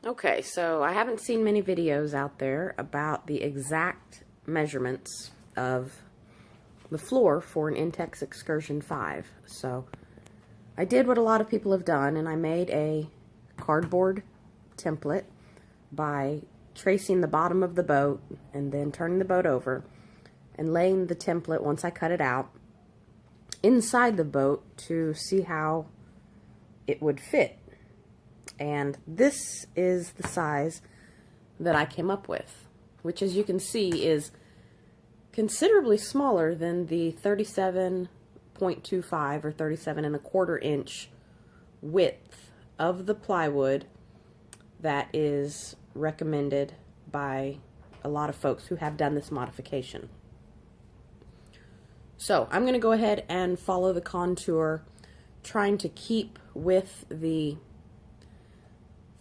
Okay, so I haven't seen many videos out there about the exact measurements of the floor for an Intex Excursion 5. So I did what a lot of people have done, and I made a cardboard template by tracing the bottom of the boat and then turning the boat over and laying the template, once I cut it out, inside the boat to see how it would fit. And this is the size that I came up with, which, as you can see, is considerably smaller than the 37.25 or 37.25 inch width of the plywood that is recommended by a lot of folks who have done this modification. So I'm going to go ahead and follow the contour, trying to keep with the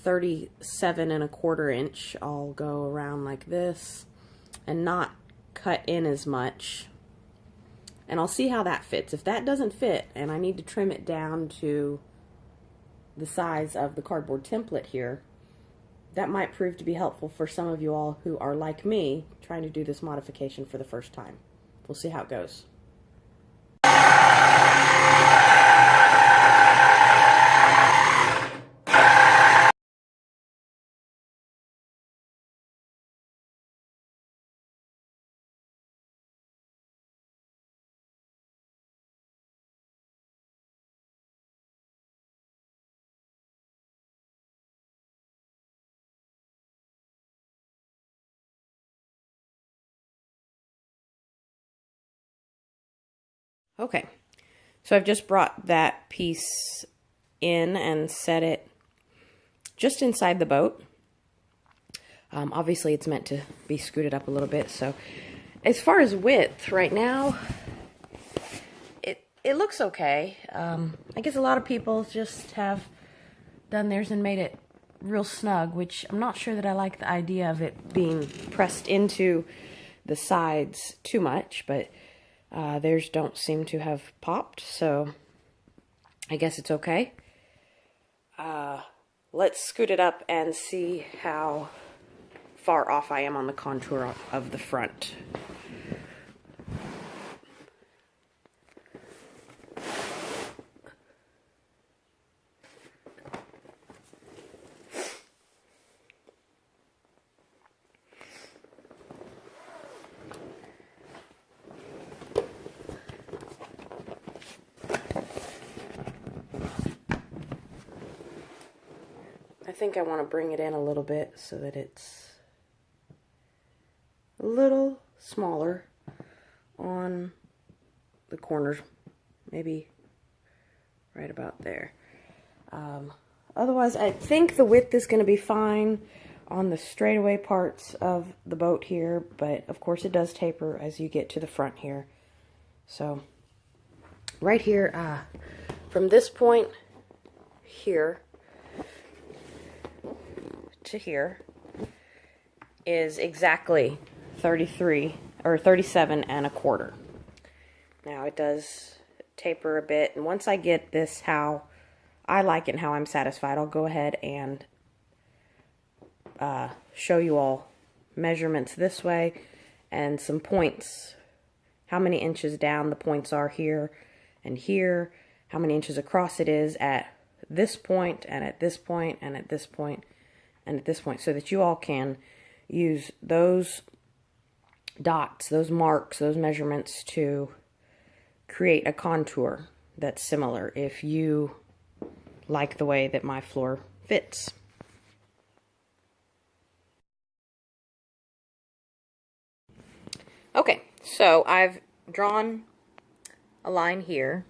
37.25 inch. I'll go around like this and not cut in as much, and I'll see how that fits. If that doesn't fit and I need to trim it down to the size of the cardboard template here, that might prove to be helpful for some of you all who are like me, trying to do this modification for the first time. We'll see how it goes. Okay, so I've just brought that piece in and set it just inside the boat. Obviously it's meant to be scooted up a little bit, so as far as width, right now, it looks okay. I guess a lot of people just have done theirs and made it real snug, which I'm not sure that I like the idea of it being pressed into the sides too much, but theirs don't seem to have popped, so I guess it's okay. Let's scoot it up and see how far off I am on the contour of the front. I think I want to bring it in a little bit so that it's a little smaller on the corners, maybe right about there. Otherwise, I think the width is going to be fine on the straightaway parts of the boat here, but of course it does taper as you get to the front here. So right here, from this point here to here is exactly 33 or 37.25. Now it does taper a bit, and once I get this how I like it and how I'm satisfied, I'll go ahead and show you all measurements this way and some points, how many inches down the points are here and here, how many inches across it is at this point and at this point and at this point and at this point, so that you all can use those dots, those marks, those measurements to create a contour that's similar if you like the way that my floor fits. Okay, so I've drawn a line here,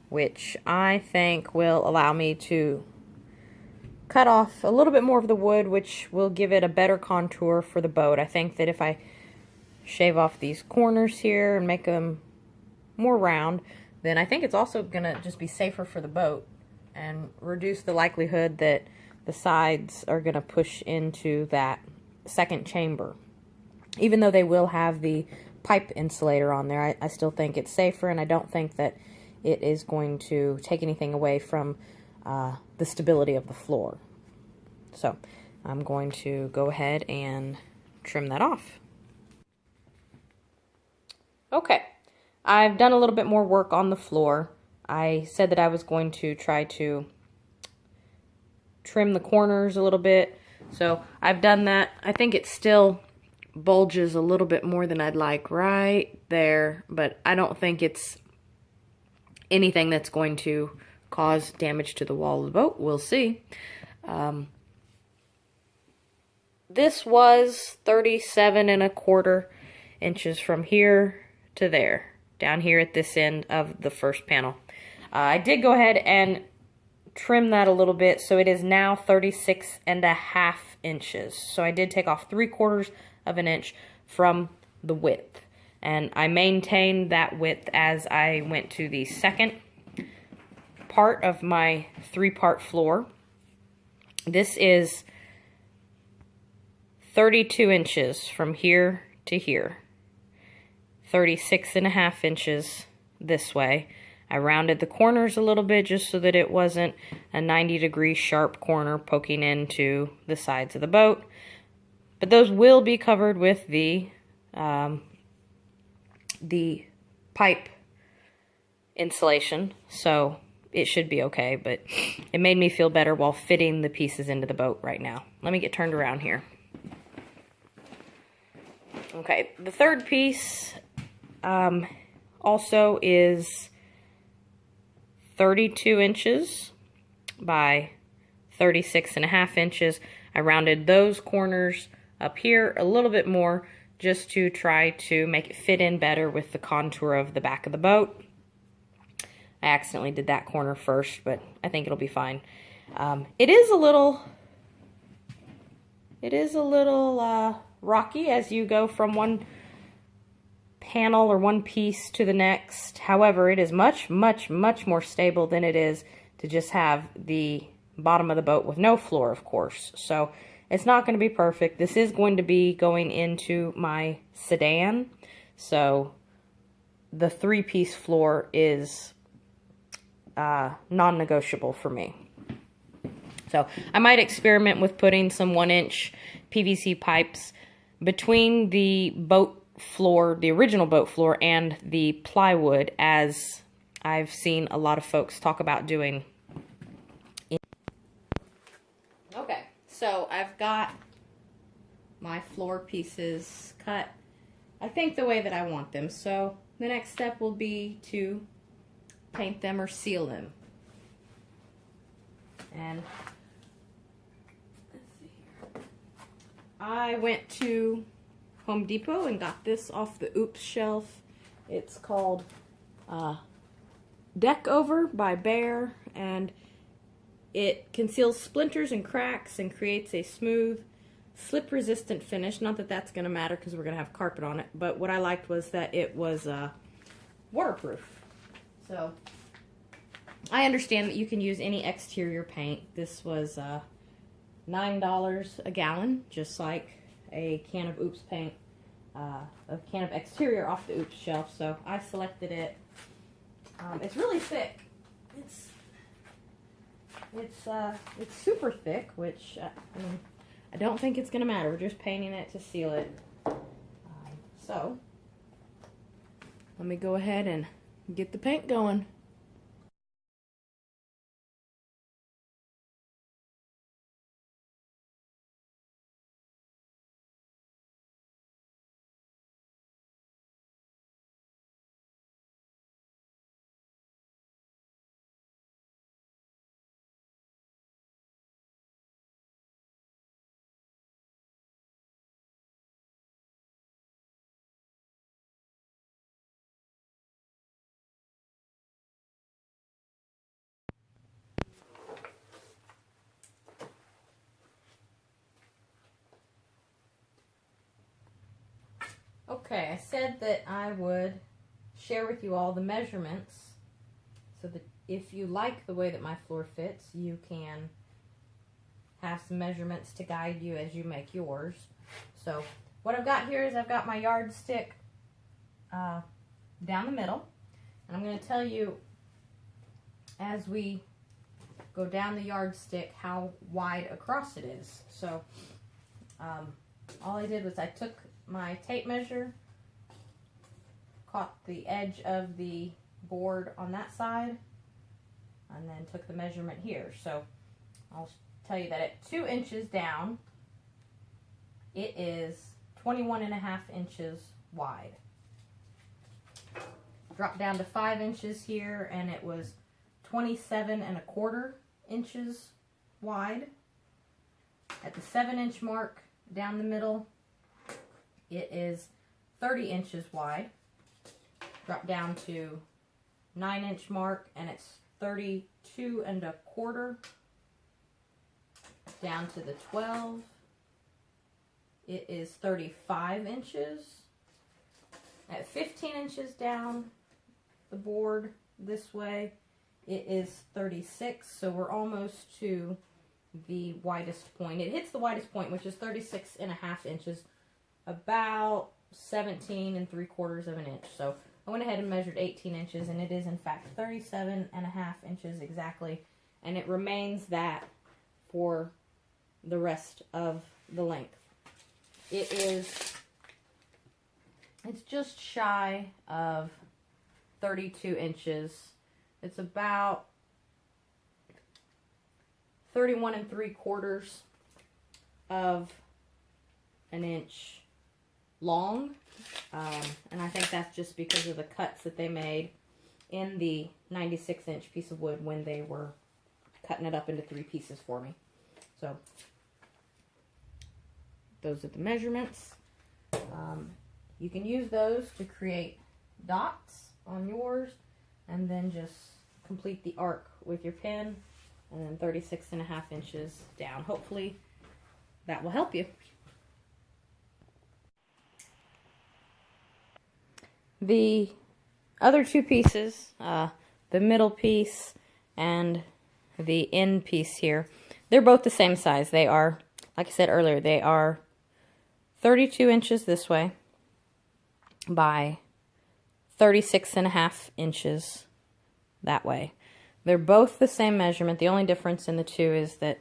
which I think will allow me to cut off a little bit more of the wood, which will give it a better contour for the boat. I think that if I shave off these corners here and make them more round, then I think it's also going to just be safer for the boat and reduce the likelihood that the sides are going to push into that second chamber. Even though they will have the pipe insulator on there, I still think it's safer, and I don't think that it is going to take anything away from the stability of the floor. So I'm going to go ahead and trim that off. Okay, I've done a little bit more work on the floor. I said that I was going to try to trim the corners a little bit. So I've done that. I think it still bulges a little bit more than I'd like right there, but I don't think it's anything that's going to cause damage to the wall of the boat. We'll see. This was 37¼ inches from here to there, down here at this end of the first panel. I did go ahead and trim that a little bit, so it is now 36½ inches. So I did take off 3/4 of an inch from the width, and I maintained that width as I went to the second part of my 3-part floor. This is 32 inches from here to here, 36½ inches this way. I rounded the corners a little bit just so that it wasn't a 90-degree sharp corner poking into the sides of the boat. But those will be covered with the pipe insulation, so it should be okay, but it made me feel better while fitting the pieces into the boat right now. Let me get turned around here. Okay, the third piece also is 32 inches by 36½ inches. I rounded those corners up here a little bit more just to try to make it fit in better with the contour of the back of the boat. I accidentally did that corner first, but I think it'll be fine. It is a little rocky as you go from one panel or one piece to the next. However, it is much more stable than it is to just have the bottom of the boat with no floor, of course. So it's not going to be perfect. This is going to be going into my sedan, so the 3-piece floor is non-negotiable for me. So I might experiment with putting some 1-inch PVC pipes between the boat floor, the original boat floor, and the plywood, as I've seen a lot of folks talk about doing. Okay, so I've got my floor pieces cut, I think, the way that I want them. So the next step will be to paint them or seal them. And let's see here. I went to Home Depot and got this off the Oops shelf. It's called Deck Over by Behr, and it conceals splinters and cracks and creates a smooth, slip-resistant finish. Not that that's going to matter because we're going to have carpet on it, but what I liked was that it was waterproof. So I understand that you can use any exterior paint. This was $9 a gallon, just like a can of Oops paint, a can of exterior off the Oops shelf. So I selected it. It's really thick. It's super thick, which I mean, I don't think it's gonna matter. We're just painting it to seal it. So let me go ahead and get the paint going. Okay, I said that I would share with you all the measurements so that if you like the way that my floor fits, you can have some measurements to guide you as you make yours. So what I've got here is I've got my yardstick down the middle, and I'm going to tell you as we go down the yardstick how wide across it is. So all I did was I took my tape measure, caught the edge of the board on that side, and then took the measurement here. So I'll tell you that at 2 inches down, it is 21.5 inches wide. Dropped down to 5 inches here, and it was 27.25 inches wide. At the 7-inch mark down the middle, it is 30 inches wide. Drop down to 9-inch mark, and it's 32.25. Down to the 12, it is 35 inches. At 15 inches down the board this way, it is 36, so we're almost to the widest point. It hits the widest point, which is 36.5 inches, about 17.75 of an inch. So I went ahead and measured 18 inches, and it is in fact 37.5 inches exactly, and it remains that for the rest of the length. It's just shy of 32 inches. It's about 31.75 of an inch long. And I think that's just because of the cuts that they made in the 96-inch piece of wood when they were cutting it up into 3 pieces for me. So those are the measurements. You can use those to create dots on yours, and then just complete the arc with your pen, and then 36.5 inches down. Hopefully that will help you. The other 2 pieces, the middle piece and the end piece here, they're both the same size. They are, like I said earlier, they are 32 inches this way by 36.5 inches that way. They're both the same measurement. The only difference in the 2 is that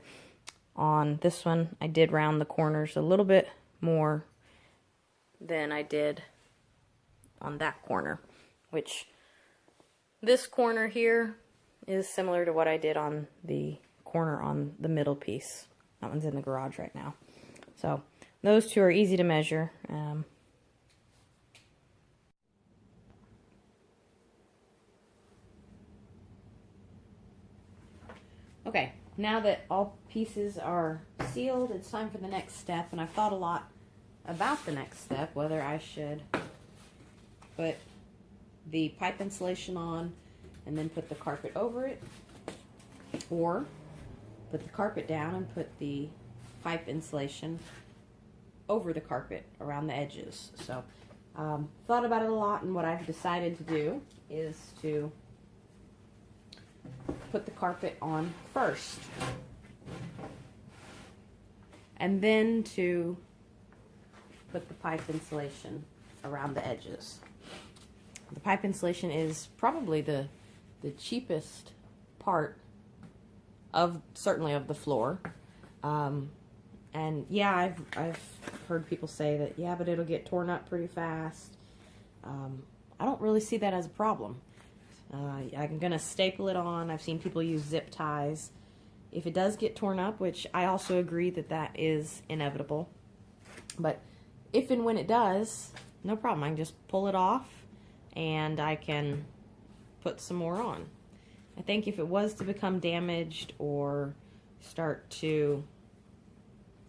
on this one I did round the corners a little bit more than I did on that corner, which this corner here is similar to what I did on the corner on the middle piece. That one's in the garage right now. So those 2 are easy to measure. Okay, now that all pieces are sealed, it's time for the next step, and I've thought a lot about the next step, whether I should put the pipe insulation on and then put the carpet over it, or put the carpet down and put the pipe insulation over the carpet around the edges. So thought about it a lot, and what I've decided to do is to put the carpet on first, and then to put the pipe insulation around the edges. The pipe insulation is probably the cheapest part of, certainly of the floor. And yeah, I've heard people say that, yeah, but it'll get torn up pretty fast. I don't really see that as a problem. I'm going to staple it on. I've seen people use zip ties. If it does get torn up, which I also agree that that is inevitable, but if and when it does, no problem. I can just pull it off and I can put some more on. I think if it was to become damaged or start to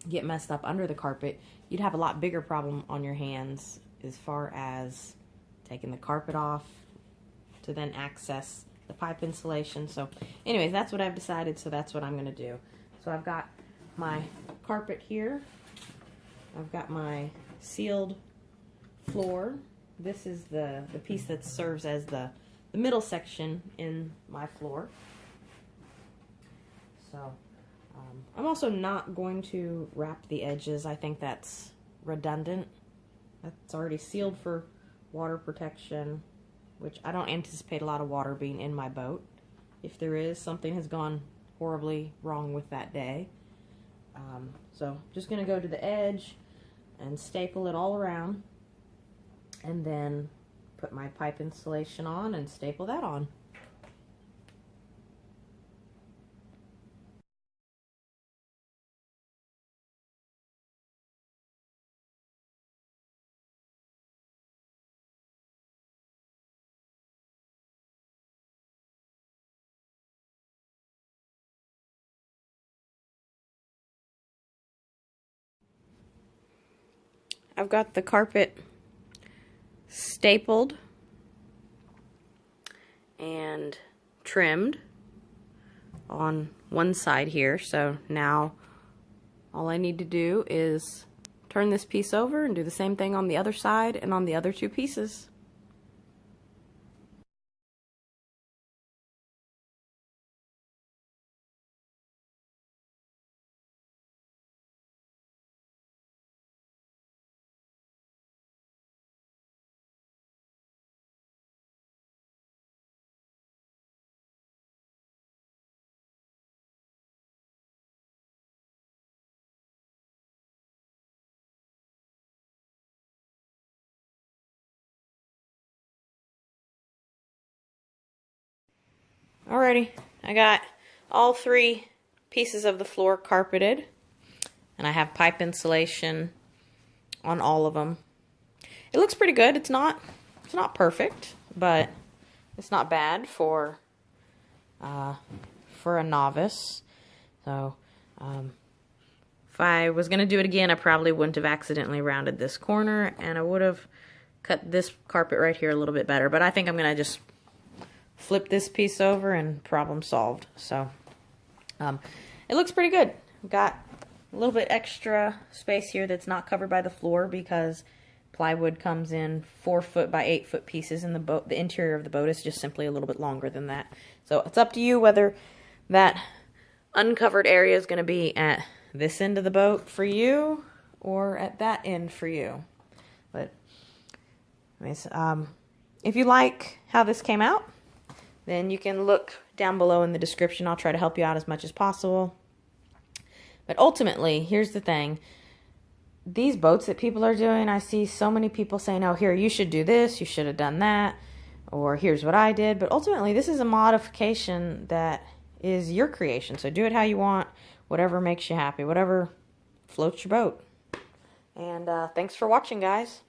get messed up under the carpet, you'd have a lot bigger problem on your hands as far as taking the carpet off to then access the pipe insulation. So anyways, that's what I've decided, so that's what I'm going to do. So I've got my carpet here. I've got my sealed floor. This is the piece that serves as the middle section in my floor. So I'm also not going to wrap the edges. I think that's redundant. That's already sealed for water protection, which I don't anticipate a lot of water being in my boat. If there is, something has gone horribly wrong with that day. So just going to go to the edge and staple it all around, and then put my pipe insulation on and staple that on. I've got the carpet stapled and trimmed on one side here, so now all I need to do is turn this piece over and do the same thing on the other side and on the other two pieces. Alrighty, I got all three pieces of the floor carpeted, and I have pipe insulation on all of them. It looks pretty good. It's not perfect, but it's not bad for a novice. So if I was gonna do it again, I probably wouldn't have accidentally rounded this corner, and I would have cut this carpet right here a little bit better. But I think I'm gonna just flip this piece over and problem solved. So it looks pretty good. Got a little bit extra space here that's not covered by the floor because plywood comes in 4-foot by 8-foot pieces, and the interior of the boat is just simply a little bit longer than that. So it's up to you whether that uncovered area is going to be at this end of the boat for you or at that end for you. But if you like how this came out, then you can look down below in the description. I'll try to help you out as much as possible. But ultimately, here's the thing. These boats that people are doing, I see so many people saying, oh, here, you should do this, you should have done that, or here's what I did. But ultimately, this is a modification that is your creation. So do it how you want, whatever makes you happy, whatever floats your boat. And thanks for watching, guys.